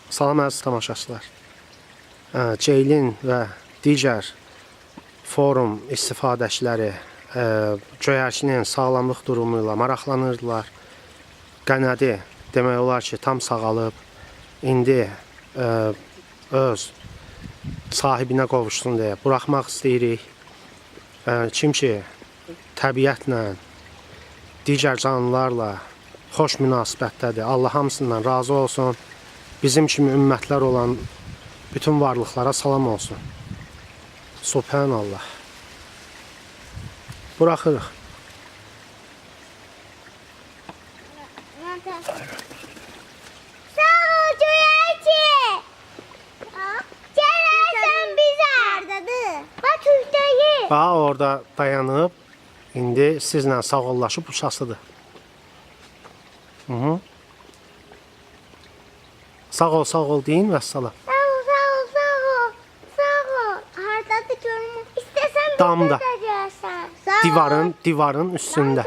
Salam əziz tamaşaçılar. Ceylin və digər forum istifadəçiləri göyərçinin sağlamlıq durumu ilə maraqlanırdılar. Qənadı demək olar ki, tam sağalıb, indi öz sahibinə qovuşsun deyə buraxmaq istəyirik. Kim ki, təbiətlə, digər canlılarla xoş münasibətdədir. Allah hamısından razı olsun. Bizim kimi ümmətlər olan bütün varlıqlara salam olsun. Subhanallah. Buraxırıq. Sağ ol Göyerçi. Gələrsən bizə. Bax Türkdəyi. Bax orada dayanıb, indi sizlə sağollaşıb uçasıdır. Sağ ol deyin və salam. Sağ ol. Hardadır görmür. İstəsən Damda. bizə də gəlsən. Divarın üstündə.